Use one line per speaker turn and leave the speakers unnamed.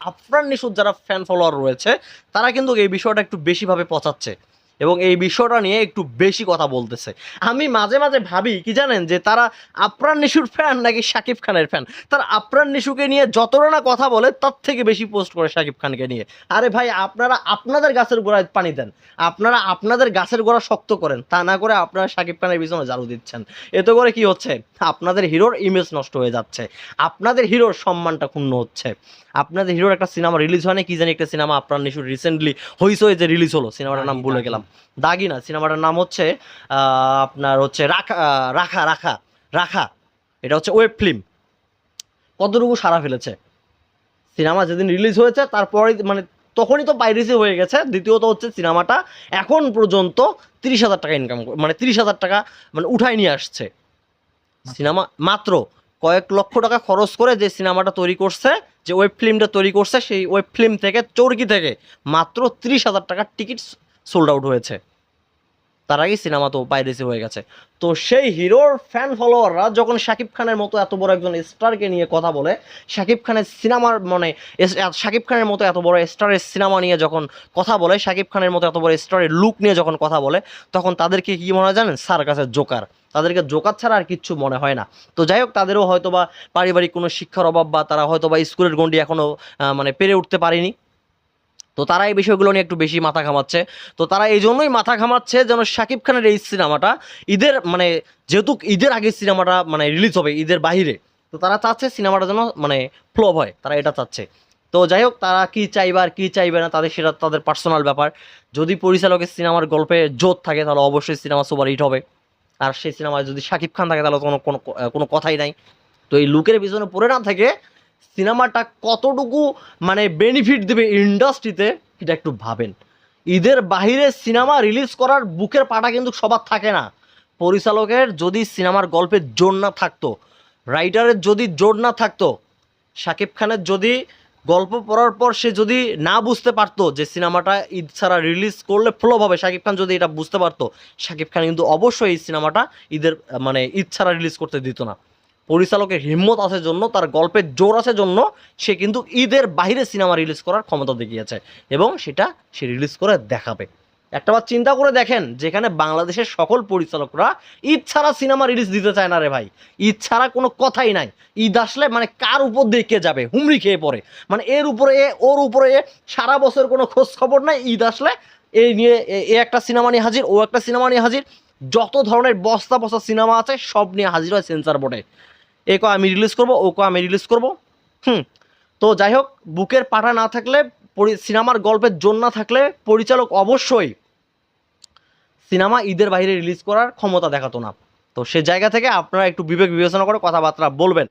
আফরান নিশোর যারা fan follower রয়েছে তারা কিন্তু এই বিষয়টা একটু বেশিভাবে পচাচ্ছে এবং এই বিষয়টা নিয়ে একটু বেশি কথা বলতেছে। আমি মাঝে মাঝে ভাবি কি জানেন, যে তারা আফরান নিশোর ফ্যান নাকি শাকিব খানের ফ্যান। তারা আফরান নিশোকে নিয়ে যতটা না কথা বলে তার থেকে বেশি পোস্ট করে শাকিব খানকে নিয়ে। আরে ভাই, আপনারা আপনাদের গাছের গোড়ায় পানি দেন, আপনারা আপনাদের গাছের গোড়া শক্ত করেন, তা না করে আপনারা শাকিব খানের পিছনে ঝাড়ু দিচ্ছেন। এতে করে কি হচ্ছে, আপনাদের হিরোর ইমেজ নষ্ট হয়ে যাচ্ছে, আপনাদের হিরোর সম্মানটা ক্ষুণ্ণ হচ্ছে। আপনাদের হিরোর একটা সিনেমা রিলিজ হয় না, কি জানি একটা সিনেমা আফরান নিশোর রিসেন্টলি হইচই যে রিলিজ হলো, সিনেমাটার নাম ভুলে গেলাম। দাগি না, সিনেমাটার নাম হচ্ছে আপনার হচ্ছে রাখা রাখা রাখা রাখা। এটা হচ্ছে ওয়েব ফিল্ম। কতটুকু সাড়া ফেলেছে সিনেমা যেদিন রিলিজ হয়েছে, তারপরে মানে তখনই তো পাইরেসি হয়ে গেছে। দ্বিতীয়ত হচ্ছে সিনেমাটা এখন পর্যন্ত 30,000 টাকা ইনকাম, মানে 30,000 টাকা মানে উঠায় নিয়ে আসছে সিনেমা। মাত্র কয়েক লক্ষ টাকা খরচ করে যে সিনেমাটা তৈরি করছে, যে ওয়েব ফিল্মটা তৈরি করছে, সেই ওয়েব ফিল্ম থেকে চরকি থেকে মাত্র 30,000 টাকার টিকিট সোল্ড আউট হয়েছে। তার আগেই সিনেমা তো পাইরেসি হয়ে গেছে। তো সেই হিরোর ফ্যান ফলোয়াররা যখন শাকিব খানের মতো এত বড় একজন স্টারকে নিয়ে কথা বলে, শাকিব খানের সিনেমার মানে শাকিব খানের মতো এত বড় স্টারের সিনেমা নিয়ে যখন কথা বলে, শাকিব খানের মতো এত বড় স্টারের লুক নিয়ে যখন কথা বলে, তখন তাদেরকে কি মনে হয় জানেন? সার্কাসের জোকার। তাদেরকে জোকার ছাড়া আর কিচ্ছু মনে হয় না। তো যাই হোক, তাদেরও হয়তো বা পারিবারিক কোনো শিক্ষার অভাব, বা তারা হয়তো বা স্কুলের গণ্ডি এখনও মানে পেরে উঠতে পারেনি। তো তারা এই বিষয়গুলো নিয়ে একটু বেশি মাথা ঘামাচ্ছে। তো তারা এই জন্যই মাথা ঘামাচ্ছে যেন শাকিব খানের এই সিনেমাটা ঈদের মানে, যেহেতু ঈদের আগে সিনেমাটা মানে রিলিজ হবে ঈদের বাহিরে, তো তারা চাচ্ছে সিনেমাটা যেন মানে ফ্লপ হয়, তারা এটা চাচ্ছে। তো যাই হোক, তারা কি চাইবে আর কি চাইবে না তাদের, সেটা তাদের পার্সোনাল ব্যাপার। যদি পরিচালকের সিনেমার গল্পে জোর থাকে তাহলে অবশ্যই সিনেমা সুপার হিট হবে। আর সেই সিনেমায় যদি শাকিব খান থাকে তাহলে কোনো কোনো কোনো কথাই নাই। তো এই লুকের পিছনে পড়ে না থেকে সিনেমাটা কতটুকু মানে বেনিফিট দেবে ইন্ডাস্ট্রিতে, এটা একটু ভাবেন। ঈদের বাহিরে সিনেমা রিলিজ করার বুকের পাটা কিন্তু সবার থাকে না। পরিচালকের যদি সিনেমার গল্পের জোর না থাকতো, রাইটারের যদি জোর না থাকতো, শাকিব খানের যদি গল্প পড়ার পর সে যদি না বুঝতে পারতো যে সিনেমাটা ঈদ ছাড়া রিলিজ করলে ফ্লপ হবে, শাকিব খান যদি এটা বুঝতে পারতো, শাকিব খান কিন্তু অবশ্যই এই সিনেমাটা ঈদের মানে ঈদ ছাড়া রিলিজ করতে দিত না। পরিচালকের হিম্মত আছে জন্য, তার গল্পের জোর আছে জন্য সে কিন্তু ঈদের বাইরে সিনেমা রিলিজ করার ক্ষমতা দেখিয়েছে, এবং সেটা সে রিলিজ করে দেখাবে। একটাবার চিন্তা করে দেখেন, যেখানে বাংলাদেশের সকল পরিচালকরা ঈদ ছাড়া সিনেমা রিলিজ দিতে চায় না রে ভাই। ঈদ ছাড়া কোনো কথাই নাই। ঈদ আসলে মানে কার উপর দিয়ে কে যাবে, হুমড়ি খেয়ে পড়ে। মানে এর উপরে এ, ওর উপরে এ, সারা বছর কোনো খোঁজ খবর নাই। ঈদ আসলে এই নিয়ে এ একটা সিনেমা নিয়ে হাজির, ও একটা সিনেমা নিয়ে হাজির। যত ধরনের বস্তা বস্তা সিনেমা আছে সব নিয়ে হাজির হয় সেন্সার বোর্ডে। এ কয় আমি রিলিজ করব, ও কয় আমি রিলিজ করব। হুম। তো যাই হোক, বুকের পাটা না থাকলে, সিনেমার গল্পের জোর না থাকলে, পরিচালক অবশ্যই সিনেমা ঈদের বাইরে রিলিজ করার ক্ষমতা দেখাতো না। তো সে জায়গা থেকে আপনারা একটু বিবেক বিবেচনা করে কথাবার্তা বলবেন।